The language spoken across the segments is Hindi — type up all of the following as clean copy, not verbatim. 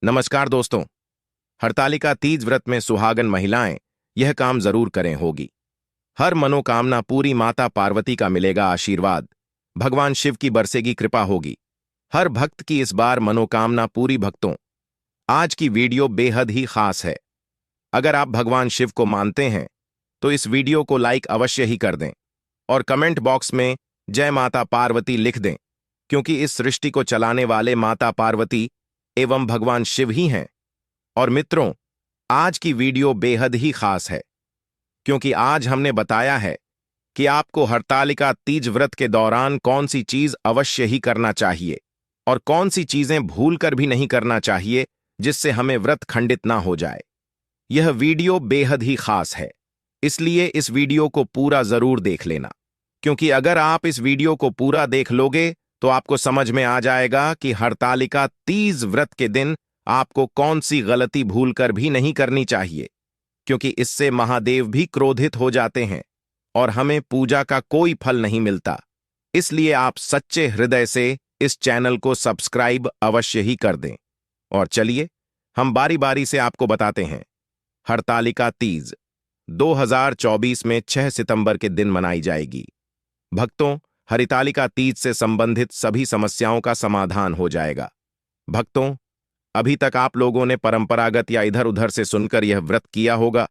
नमस्कार दोस्तों। हरतालिका तीज व्रत में सुहागन महिलाएं यह काम जरूर करें होगी। हर मनोकामना पूरी माता पार्वती का मिलेगा आशीर्वाद, भगवान शिव की बरसेगी कृपा होगी। हर भक्त की इस बार मनोकामना पूरी भक्तों। आज की वीडियो बेहद ही खास है। अगर आप भगवान शिव को मानते हैं तो इस वीडियो को लाइक अवश्य ही कर दें और कमेंट बॉक्स में जय माता पार्वती लिख दें, क्योंकि इस सृष्टि को चलाने वाले माता पार्वती एवं भगवान शिव ही हैं। और मित्रों, आज की वीडियो बेहद ही खास है, क्योंकि आज हमने बताया है कि आपको हरतालिका तीज व्रत के दौरान कौन सी चीज अवश्य ही करना चाहिए और कौन सी चीजें भूलकर भी नहीं करना चाहिए, जिससे हमें व्रत खंडित ना हो जाए। यह वीडियो बेहद ही खास है, इसलिए इस वीडियो को पूरा जरूर देख लेना, क्योंकि अगर आप इस वीडियो को पूरा देख लोगे तो आपको समझ में आ जाएगा कि हरतालिका तीज व्रत के दिन आपको कौन सी गलती भूलकर भी नहीं करनी चाहिए, क्योंकि इससे महादेव भी क्रोधित हो जाते हैं और हमें पूजा का कोई फल नहीं मिलता। इसलिए आप सच्चे हृदय से इस चैनल को सब्सक्राइब अवश्य ही कर दें। और चलिए हम बारी बारी से आपको बताते हैं। हरतालिका तीज 2024 में 6 सितंबर के दिन मनाई जाएगी। भक्तों, हरितालिका तीज से संबंधित सभी समस्याओं का समाधान हो जाएगा। भक्तों, अभी तक आप लोगों ने परंपरागत या इधर उधर से सुनकर यह व्रत किया होगा,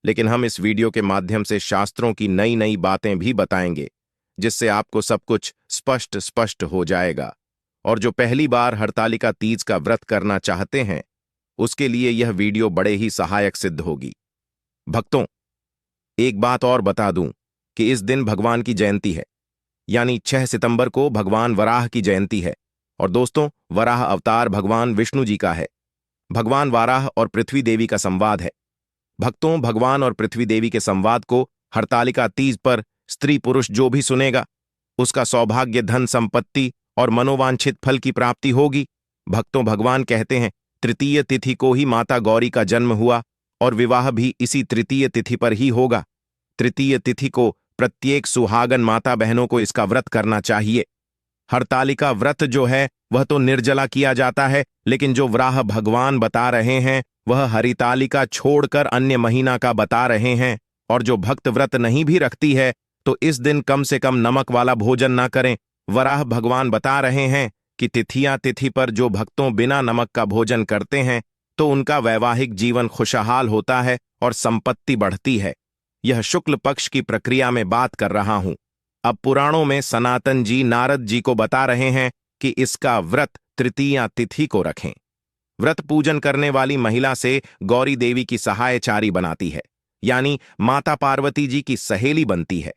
लेकिन हम इस वीडियो के माध्यम से शास्त्रों की नई नई बातें भी बताएंगे, जिससे आपको सब कुछ स्पष्ट स्पष्ट हो जाएगा। और जो पहली बार हरतालिका तीज का व्रत करना चाहते हैं, उसके लिए यह वीडियो बड़े ही सहायक सिद्ध होगी। भक्तों, एक बात और बता दूं कि इस दिन भगवान की जयंती है, यानी 6 सितंबर को भगवान वराह की जयंती है। और दोस्तों, वराह अवतार भगवान विष्णु जी का है। भगवान वाराह और पृथ्वी देवी का संवाद है। भक्तों, भगवान और पृथ्वी देवी के संवाद को हरतालिका तीज पर स्त्री पुरुष जो भी सुनेगा, उसका सौभाग्य, धन संपत्ति और मनोवांछित फल की प्राप्ति होगी। भक्तों, भगवान कहते हैं तृतीय तिथि को ही माता गौरी का जन्म हुआ और विवाह भी इसी तृतीय तिथि पर ही होगा। तृतीय तिथि को प्रत्येक सुहागन माता बहनों को इसका व्रत करना चाहिए। हरतालिका व्रत जो है वह तो निर्जला किया जाता है, लेकिन जो वराह भगवान बता रहे हैं वह हरितालिका छोड़कर अन्य महीना का बता रहे हैं। और जो भक्त व्रत नहीं भी रखती है तो इस दिन कम से कम नमक वाला भोजन ना करें। वराह भगवान बता रहे हैं कि तिथि पर जो भक्तों बिना नमक का भोजन करते हैं तो उनका वैवाहिक जीवन खुशहाल होता है और संपत्ति बढ़ती है। यह शुक्ल पक्ष की प्रक्रिया में बात कर रहा हूं। अब पुराणों में सनातन जी नारद जी को बता रहे हैं कि इसका व्रत तृतीया तिथि को रखें। व्रत पूजन करने वाली महिला से गौरी देवी की सहायचारी बनाती है, यानी माता पार्वती जी की सहेली बनती है।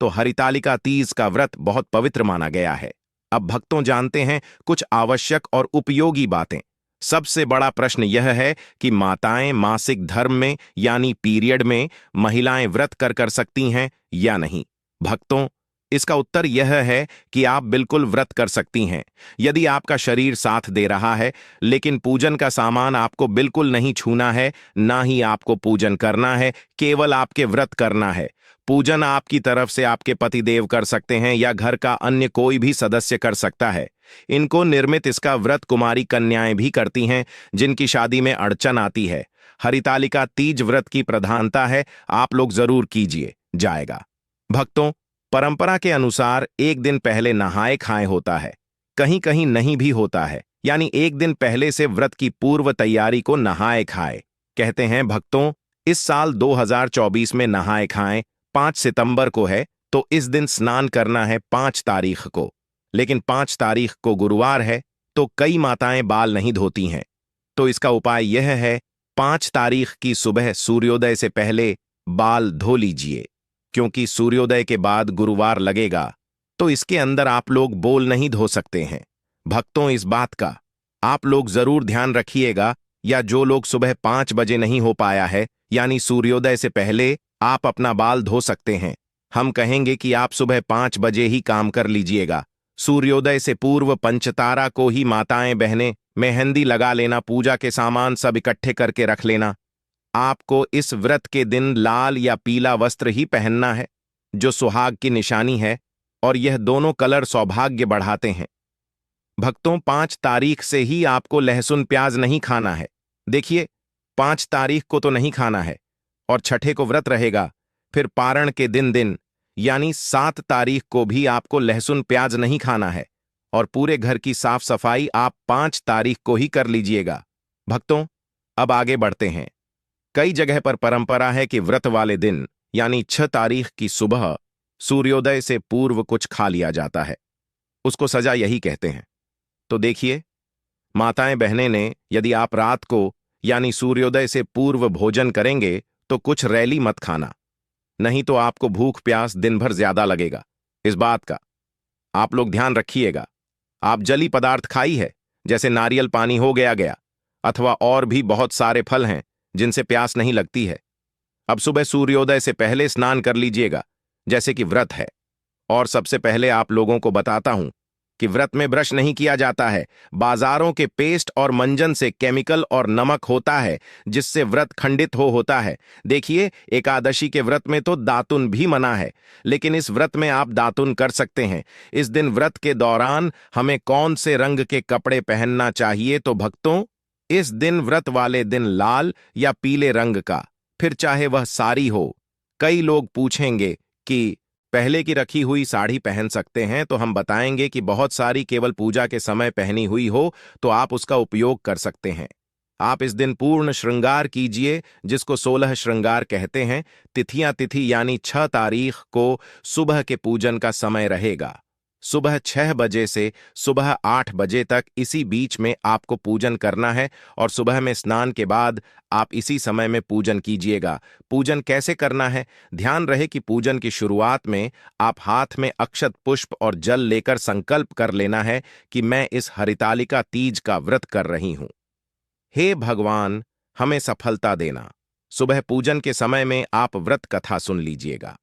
तो हरितालिका तीज का व्रत बहुत पवित्र माना गया है। अब भक्तों, जानते हैं कुछ आवश्यक और उपयोगी बातें। सबसे बड़ा प्रश्न यह है कि माताएं मासिक धर्म में यानी पीरियड में महिलाएं व्रत कर सकती हैं या नहीं। भक्तों, इसका उत्तर यह है कि आप बिल्कुल व्रत कर सकती हैं, यदि आपका शरीर साथ दे रहा है। लेकिन पूजन का सामान आपको बिल्कुल नहीं छूना है, ना ही आपको पूजन करना है, केवल आपके व्रत करना है। पूजन आपकी तरफ से आपके पतिदेव कर सकते हैं या घर का अन्य कोई भी सदस्य कर सकता है। इनको निर्मित इसका व्रत कुमारी कन्याएं भी करती हैं, जिनकी शादी में अड़चन आती है। हरितालिका तीज व्रत की प्रधानता है, आप लोग जरूर कीजिए जाएगा। भक्तों, परंपरा के अनुसार एक दिन पहले नहाए खाए होता है, कहीं कहीं नहीं भी होता है, यानी एक दिन पहले से व्रत की पूर्व तैयारी को नहाए खाए कहते हैं। भक्तों, इस साल 2024 में नहाए खाए 5 सितंबर को है, तो इस दिन स्नान करना है 5 तारीख को। लेकिन 5 तारीख को गुरुवार है, तो कई माताएं बाल नहीं धोती हैं। तो इसका उपाय यह है, 5 तारीख की सुबह सूर्योदय से पहले बाल धो लीजिए, क्योंकि सूर्योदय के बाद गुरुवार लगेगा, तो इसके अंदर आप लोग बोल नहीं धो सकते हैं। भक्तों, इस बात का आप लोग जरूर ध्यान रखिएगा। या जो लोग सुबह 5 बजे नहीं हो पाया है, यानी सूर्योदय से पहले आप अपना बाल धो सकते हैं, हम कहेंगे कि आप सुबह 5 बजे ही काम कर लीजिएगा। सूर्योदय से पूर्व पंचतारा को ही माताएं बहनें मेहंदी लगा लेना, पूजा के सामान सब इकट्ठे करके रख लेना। आपको इस व्रत के दिन लाल या पीला वस्त्र ही पहनना है, जो सुहाग की निशानी है, और यह दोनों कलर सौभाग्य बढ़ाते हैं। भक्तों, 5 तारीख से ही आपको लहसुन प्याज नहीं खाना है। देखिए, 5 तारीख को तो नहीं खाना है और छठे को व्रत रहेगा। फिर पारण के दिन यानी 7 तारीख को भी आपको लहसुन प्याज नहीं खाना है और पूरे घर की साफ सफाई आप 5 तारीख को ही कर लीजिएगा। भक्तों, अब आगे बढ़ते हैं। कई जगह पर परंपरा है कि व्रत वाले दिन यानी 6 तारीख की सुबह सूर्योदय से पूर्व कुछ खा लिया जाता है। उसको सजा यही कहते हैं। तो देखिए, माताएं बहनें ने, यदि आप रात को यानी सूर्योदय से पूर्व भोजन करेंगे तो कुछ रैली मत खाना, नहीं तो आपको भूख प्यास दिन भर ज्यादा लगेगा। इस बात का आप लोग ध्यान रखिएगा। आप जली पदार्थ खाई है, जैसे नारियल पानी हो गया अथवा और भी बहुत सारे फल हैं जिनसे प्यास नहीं लगती है। अब सुबह सूर्योदय से पहले स्नान कर लीजिएगा, जैसे कि व्रत है। और सबसे पहले आप लोगों को बताता हूं कि व्रत में ब्रश नहीं किया जाता है। बाजारों के पेस्ट और मंजन से केमिकल और नमक होता है, जिससे व्रत खंडित होता है। देखिए, एकादशी के व्रत में तो दातुन भी मना है, लेकिन इस व्रत में आप दातुन कर सकते हैं। इस दिन व्रत के दौरान हमें कौन से रंग के कपड़े पहनना चाहिए? तो भक्तों, इस दिन व्रत वाले दिन लाल या पीले रंग का, फिर चाहे वह साड़ी हो। कई लोग पूछेंगे कि पहले की रखी हुई साड़ी पहन सकते हैं, तो हम बताएंगे कि बहुत सारी केवल पूजा के समय पहनी हुई हो तो आप उसका उपयोग कर सकते हैं। आप इस दिन पूर्ण श्रृंगार कीजिए, जिसको 16 श्रृंगार कहते हैं। तिथि यानी 6 तारीख को सुबह के पूजन का समय रहेगा। सुबह 6 बजे से सुबह 8 बजे तक, इसी बीच में आपको पूजन करना है और सुबह में स्नान के बाद आप इसी समय में पूजन कीजिएगा। पूजन कैसे करना है? ध्यान रहे कि पूजन की शुरुआत में आप हाथ में अक्षत पुष्प और जल लेकर संकल्प कर लेना है कि मैं इस हरितालिका तीज का व्रत कर रही हूं। हे भगवान, हमें सफलता देना। सुबह पूजन के समय में आप व्रत कथा सुन लीजिएगा।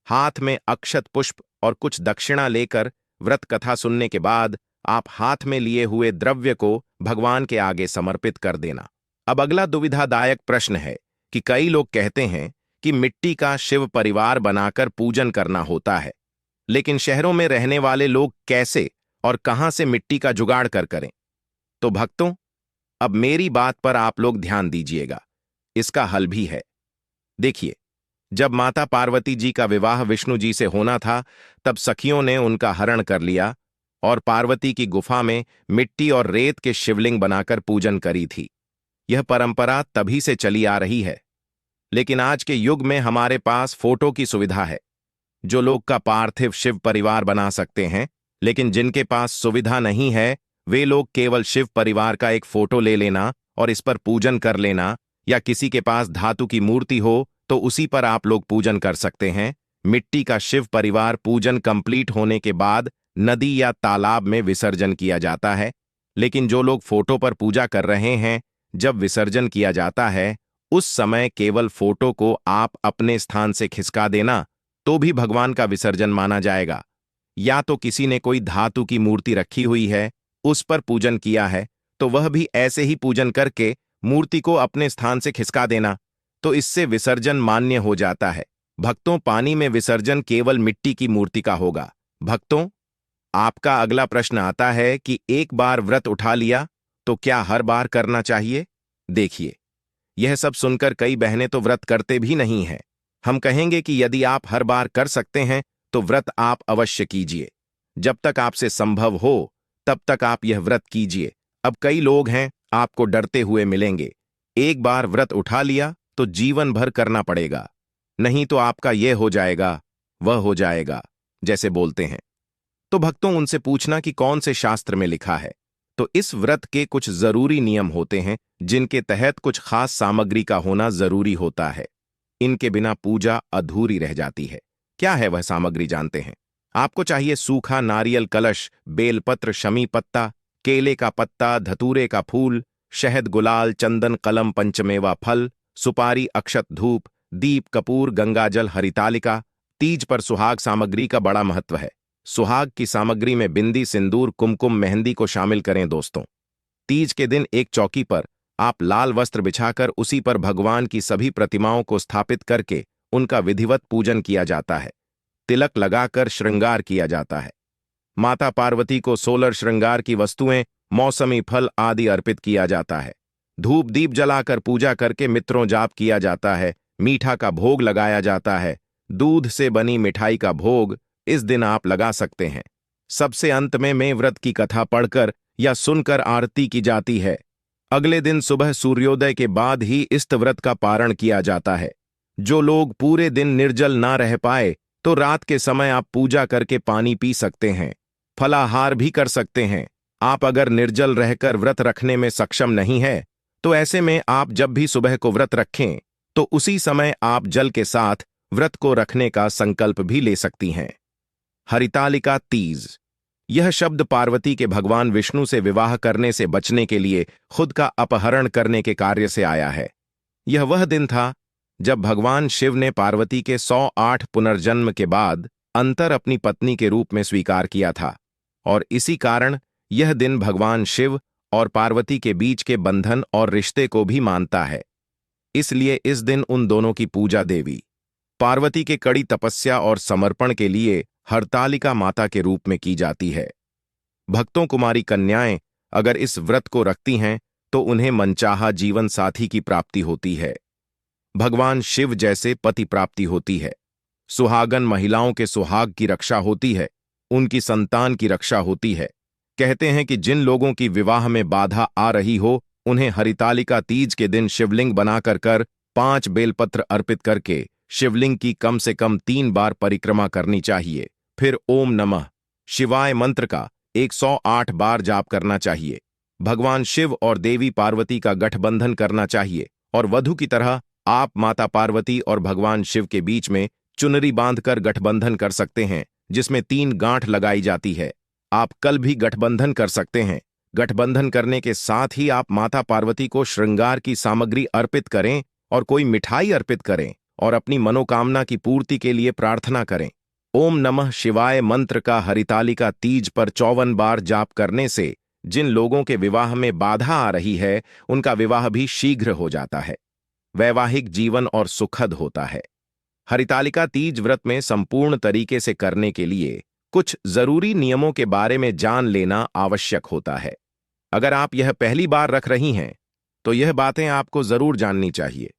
हाथ में अक्षत पुष्प और कुछ दक्षिणा लेकर व्रत कथा सुनने के बाद आप हाथ में लिए हुए द्रव्य को भगवान के आगे समर्पित कर देना। अब अगला दुविधादायक प्रश्न है कि कई लोग कहते हैं कि मिट्टी का शिव परिवार बनाकर पूजन करना होता है, लेकिन शहरों में रहने वाले लोग कैसे और कहां से मिट्टी का जुगाड़ करें? तो भक्तों, अब मेरी बात पर आप लोग ध्यान दीजिएगा। इसका हल भी है। देखिए, जब माता पार्वती जी का विवाह विष्णु जी से होना था, तब सखियों ने उनका हरण कर लिया और पार्वती की गुफा में मिट्टी और रेत के शिवलिंग बनाकर पूजन करी थी। यह परंपरा तभी से चली आ रही है, लेकिन आज के युग में हमारे पास फोटो की सुविधा है। जो लोग का पार्थिव शिव परिवार बना सकते हैं, लेकिन जिनके पास सुविधा नहीं है, वे लोग केवल शिव परिवार का एक फोटो ले लेना और इस पर पूजन कर लेना, या किसी के पास धातु की मूर्ति हो तो उसी पर आप लोग पूजन कर सकते हैं। मिट्टी का शिव परिवार पूजन कंप्लीट होने के बाद नदी या तालाब में विसर्जन किया जाता है। लेकिन जो लोग फोटो पर पूजा कर रहे हैं, जब विसर्जन किया जाता है, उस समय केवल फोटो को आप अपने स्थान से खिसका देना, तो भी भगवान का विसर्जन माना जाएगा। या तो किसी ने कोई धातु की मूर्ति रखी हुई है, उस पर पूजन किया है, तो वह भी ऐसे ही पूजन करके मूर्ति को अपने स्थान से खिसका देना, तो इससे विसर्जन मान्य हो जाता है। भक्तों, पानी में विसर्जन केवल मिट्टी की मूर्ति का होगा। भक्तों, आपका अगला प्रश्न आता है कि एक बार व्रत उठा लिया तो क्या हर बार करना चाहिए? देखिए, यह सब सुनकर कई बहनें तो व्रत करते भी नहीं हैं। हम कहेंगे कि यदि आप हर बार कर सकते हैं तो व्रत आप अवश्य कीजिए। जब तक आपसे संभव हो तब तक आप यह व्रत कीजिए। अब कई लोग हैं, आपको डरते हुए मिलेंगे। एक बार व्रत उठा लिया तो जीवन भर करना पड़ेगा, नहीं तो आपका यह हो जाएगा, वह हो जाएगा, जैसे बोलते हैं। तो भक्तों, उनसे पूछना कि कौन से शास्त्र में लिखा है। तो इस व्रत के कुछ जरूरी नियम होते हैं, जिनके तहत कुछ खास सामग्री का होना जरूरी होता है। इनके बिना पूजा अधूरी रह जाती है। क्या है वह सामग्री, जानते हैं? आपको चाहिए सूखा नारियल कलश, बेलपत्र, शमी पत्ता, केले का पत्ता, धतूरे का फूल, शहद, गुलाल, चंदन, कलम, पंचमेवा फल, सुपारी, अक्षत, धूप, दीप, कपूर, गंगाजल, हरितालिका। तीज पर सुहाग सामग्री का बड़ा महत्व है। सुहाग की सामग्री में बिंदी, सिंदूर, कुमकुम, मेहंदी को शामिल करें। दोस्तों, तीज के दिन एक चौकी पर आप लाल वस्त्र बिछाकर उसी पर भगवान की सभी प्रतिमाओं को स्थापित करके उनका विधिवत पूजन किया जाता है। तिलक लगाकर श्रृंगार किया जाता है। माता पार्वती को 16 श्रृंगार की वस्तुएं, मौसमी फल आदि अर्पित किया जाता है। धूप दीप जलाकर पूजा करके मित्रों जाप किया जाता है। मीठा का भोग लगाया जाता है। दूध से बनी मिठाई का भोग इस दिन आप लगा सकते हैं। सबसे अंत में व्रत की कथा पढ़कर या सुनकर आरती की जाती है। अगले दिन सुबह सूर्योदय के बाद ही इस व्रत का पारण किया जाता है। जो लोग पूरे दिन निर्जल ना रह पाए तो रात के समय आप पूजा करके पानी पी सकते हैं, फलाहार भी कर सकते हैं। आप अगर निर्जल रहकर व्रत रखने में सक्षम नहीं है तो ऐसे में आप जब भी सुबह को व्रत रखें तो उसी समय आप जल के साथ व्रत को रखने का संकल्प भी ले सकती हैं। हरितालिका तीज। यह शब्द पार्वती के भगवान विष्णु से विवाह करने से बचने के लिए खुद का अपहरण करने के कार्य से आया है। यह वह दिन था जब भगवान शिव ने पार्वती के 108 पुनर्जन्म के बाद अंतर अपनी पत्नी के रूप में स्वीकार किया था, और इसी कारण यह दिन भगवान शिव और पार्वती के बीच के बंधन और रिश्ते को भी मानता है। इसलिए इस दिन उन दोनों की पूजा देवी पार्वती के कड़ी तपस्या और समर्पण के लिए हरतालिका माता के रूप में की जाती है। भक्तों कुमारी कन्याएं अगर इस व्रत को रखती हैं तो उन्हें मनचाहा जीवन साथी की प्राप्ति होती है, भगवान शिव जैसे पति प्राप्ति होती है, सुहागन महिलाओं के सुहाग की रक्षा होती है, उनकी संतान की रक्षा होती है। कहते हैं कि जिन लोगों की विवाह में बाधा आ रही हो उन्हें हरितालिका तीज के दिन शिवलिंग बनाकर 5 बेलपत्र अर्पित करके शिवलिंग की कम से कम 3 बार परिक्रमा करनी चाहिए। फिर ओम नमः शिवाय मंत्र का 108 बार जाप करना चाहिए। भगवान शिव और देवी पार्वती का गठबंधन करना चाहिए और वधू की तरह आप माता पार्वती और भगवान शिव के बीच में चुनरी बांधकर गठबंधन कर सकते हैं, जिसमें 3 गांठ लगाई जाती है। आप कल भी गठबंधन कर सकते हैं। गठबंधन करने के साथ ही आप माता पार्वती को श्रृंगार की सामग्री अर्पित करें और कोई मिठाई अर्पित करें और अपनी मनोकामना की पूर्ति के लिए प्रार्थना करें। ओम नमः शिवाय मंत्र का हरितालिका तीज पर 54 बार जाप करने से जिन लोगों के विवाह में बाधा आ रही है उनका विवाह भी शीघ्र हो जाता है, वैवाहिक जीवन और सुखद होता है। हरितालिका तीज व्रत में संपूर्ण तरीके से करने के लिए कुछ जरूरी नियमों के बारे में जान लेना आवश्यक होता है। अगर आप यह पहली बार रख रही हैं तो यह बातें आपको जरूर जाननी चाहिए।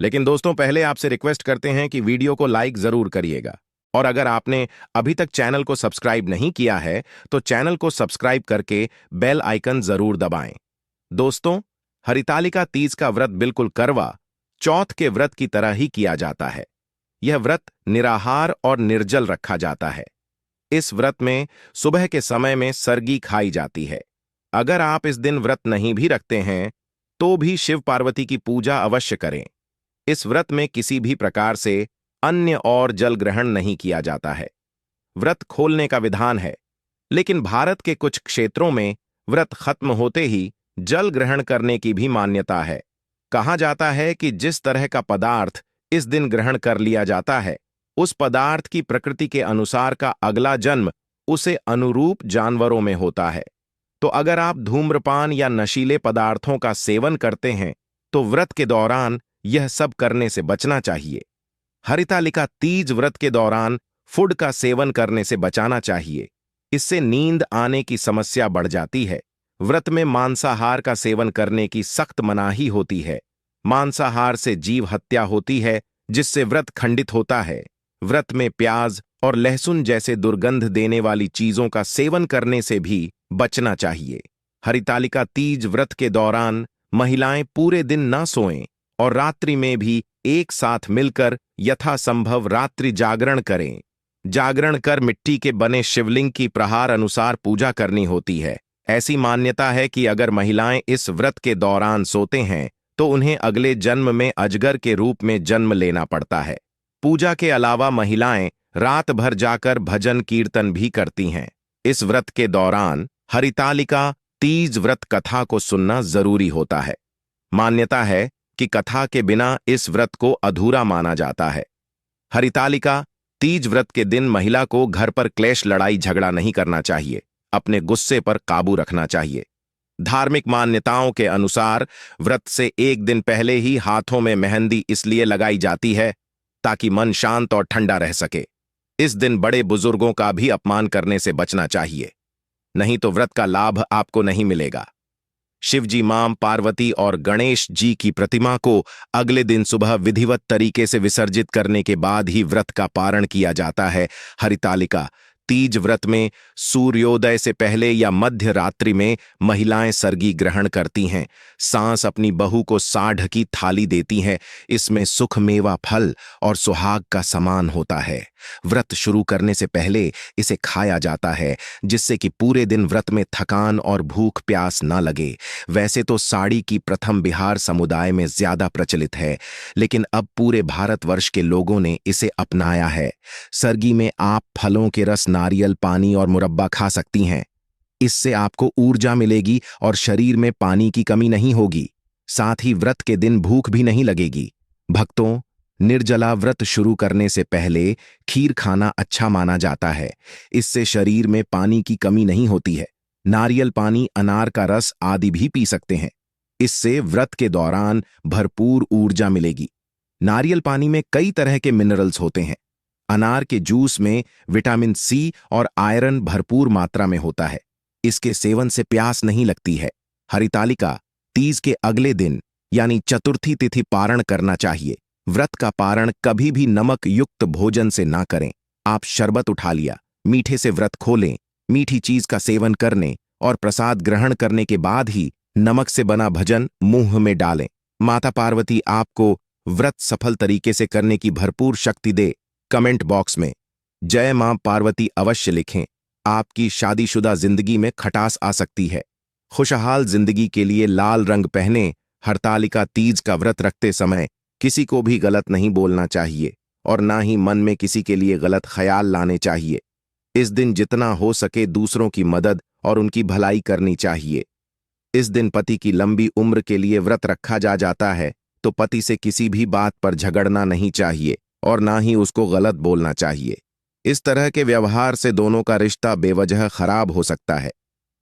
लेकिन दोस्तों, पहले आपसे रिक्वेस्ट करते हैं कि वीडियो को लाइक जरूर करिएगा, और अगर आपने अभी तक चैनल को सब्सक्राइब नहीं किया है तो चैनल को सब्सक्राइब करके बेल आइकन जरूर दबाएं। दोस्तों, हरितालिका तीज का व्रत बिल्कुल करवा चौथ के व्रत की तरह ही किया जाता है। यह व्रत निराहार और निर्जल रखा जाता है। इस व्रत में सुबह के समय में सरगी खाई जाती है। अगर आप इस दिन व्रत नहीं भी रखते हैं तो भी शिव पार्वती की पूजा अवश्य करें। इस व्रत में किसी भी प्रकार से अन्य और जल ग्रहण नहीं किया जाता है। व्रत खोलने का विधान है, लेकिन भारत के कुछ क्षेत्रों में व्रत खत्म होते ही जल ग्रहण करने की भी मान्यता है। कहा जाता है कि जिस तरह का पदार्थ इस दिन ग्रहण कर लिया जाता है उस पदार्थ की प्रकृति के अनुसार का अगला जन्म उसे अनुरूप जानवरों में होता है। तो अगर आप धूम्रपान या नशीले पदार्थों का सेवन करते हैं तो व्रत के दौरान यह सब करने से बचना चाहिए। हरितालिका तीज व्रत के दौरान फूड का सेवन करने से बचाना चाहिए। इससे नींद आने की समस्या बढ़ जाती है। व्रत में मांसाहार का सेवन करने की सख्त मनाही होती है। मांसाहार से जीव हत्या होती है, जिससे व्रत खंडित होता है। व्रत में प्याज और लहसुन जैसे दुर्गंध देने वाली चीजों का सेवन करने से भी बचना चाहिए। हरितालिका तीज व्रत के दौरान महिलाएं पूरे दिन न सोएं और रात्रि में भी एक साथ मिलकर यथासंभव रात्रि जागरण करें। जागरण कर मिट्टी के बने शिवलिंग की प्रहार अनुसार पूजा करनी होती है। ऐसी मान्यता है कि अगर महिलाएं इस व्रत के दौरान सोते हैं तो उन्हें अगले जन्म में अजगर के रूप में जन्म लेना पड़ता है। पूजा के अलावा महिलाएं रात भर जाकर भजन कीर्तन भी करती हैं। इस व्रत के दौरान हरितालिका तीज व्रत कथा को सुनना जरूरी होता है। मान्यता है कि कथा के बिना इस व्रत को अधूरा माना जाता है। हरितालिका तीज व्रत के दिन महिला को घर पर क्लेश लड़ाई झगड़ा नहीं करना चाहिए। अपने गुस्से पर काबू रखना चाहिए। धार्मिक मान्यताओं के अनुसार व्रत से एक दिन पहले ही हाथों में मेहंदी इसलिए लगाई जाती है ताकि मन शांत और ठंडा रह सके। इस दिन बड़े बुजुर्गों का भी अपमान करने से बचना चाहिए, नहीं तो व्रत का लाभ आपको नहीं मिलेगा। शिवजी, मां पार्वती और गणेश जी की प्रतिमा को अगले दिन सुबह विधिवत तरीके से विसर्जित करने के बाद ही व्रत का पारण किया जाता है। हरितालिका तीज व्रत में सूर्योदय से पहले या मध्य रात्रि में महिलाएं सरगी ग्रहण करती हैं। सांस अपनी बहू को साढ़ की थाली देती हैं। इसमें सुख, मेवा, फल और सुहाग का समान होता है। व्रत शुरू करने से पहले इसे खाया जाता है, जिससे कि पूरे दिन व्रत में थकान और भूख प्यास न लगे। वैसे तो साड़ी की प्रथम बिहार समुदाय में ज्यादा प्रचलित है, लेकिन अब पूरे भारतवर्ष के लोगों ने इसे अपनाया है। सरगी में आप फलों के रस, नारियल पानी और मुरब्बा खा सकती हैं। इससे आपको ऊर्जा मिलेगी और शरीर में पानी की कमी नहीं होगी। साथ ही व्रत के दिन भूख भी नहीं लगेगी। भक्तों, निर्जला व्रत शुरू करने से पहले खीर खाना अच्छा माना जाता है। इससे शरीर में पानी की कमी नहीं होती है। नारियल पानी, अनार का रस आदि भी पी सकते हैं। इससे व्रत के दौरान भरपूर ऊर्जा मिलेगी। नारियल पानी में कई तरह के मिनरल्स होते हैं। अनार के जूस में विटामिन सी और आयरन भरपूर मात्रा में होता है। इसके सेवन से प्यास नहीं लगती है। हरितालिका तीज के अगले दिन यानी चतुर्थी तिथि पारण करना चाहिए। व्रत का पारण कभी भी नमक युक्त भोजन से ना करें। आप शरबत उठा लिया, मीठे से व्रत खोलें, मीठी चीज का सेवन करने और प्रसाद ग्रहण करने के बाद ही नमक से बना भजन मुंह में डालें। माता पार्वती आपको व्रत सफल तरीके से करने की भरपूर शक्ति दे। कमेंट बॉक्स में जय मां पार्वती अवश्य लिखें। आपकी शादीशुदा जिंदगी में खटास आ सकती है। खुशहाल जिंदगी के लिए लाल रंग पहने। हरतालिका तीज का व्रत रखते समय किसी को भी गलत नहीं बोलना चाहिए और ना ही मन में किसी के लिए गलत ख्याल लाने चाहिए। इस दिन जितना हो सके दूसरों की मदद और उनकी भलाई करनी चाहिए। इस दिन पति की लंबी उम्र के लिए व्रत रखा जाता है, तो पति से किसी भी बात पर झगड़ना नहीं चाहिए और ना ही उसको गलत बोलना चाहिए। इस तरह के व्यवहार से दोनों का रिश्ता बेवजह खराब हो सकता है।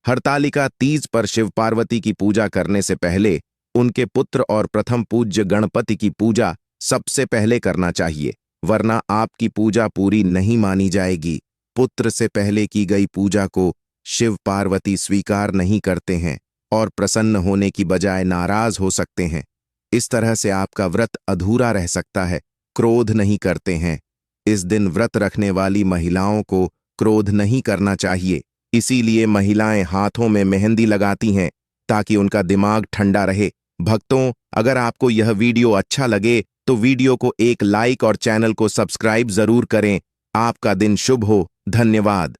हरतालिका तीज पर शिव पार्वती की पूजा करने से पहले उनके पुत्र और प्रथम पूज्य गणपति की पूजा सबसे पहले करना चाहिए, वरना आपकी पूजा पूरी नहीं मानी जाएगी। पुत्र से पहले की गई पूजा को शिव पार्वती स्वीकार नहीं करते हैं और प्रसन्न होने की बजाय नाराज हो सकते हैं। इस तरह से आपका व्रत अधूरा रह सकता है। क्रोध नहीं करते हैं। इस दिन व्रत रखने वाली महिलाओं को क्रोध नहीं करना चाहिए। इसीलिए महिलाएं हाथों में मेहंदी लगाती हैं ताकि उनका दिमाग ठंडा रहे। भक्तों, अगर आपको यह वीडियो अच्छा लगे तो वीडियो को एक लाइक और चैनल को सब्सक्राइब जरूर करें। आपका दिन शुभ हो। धन्यवाद।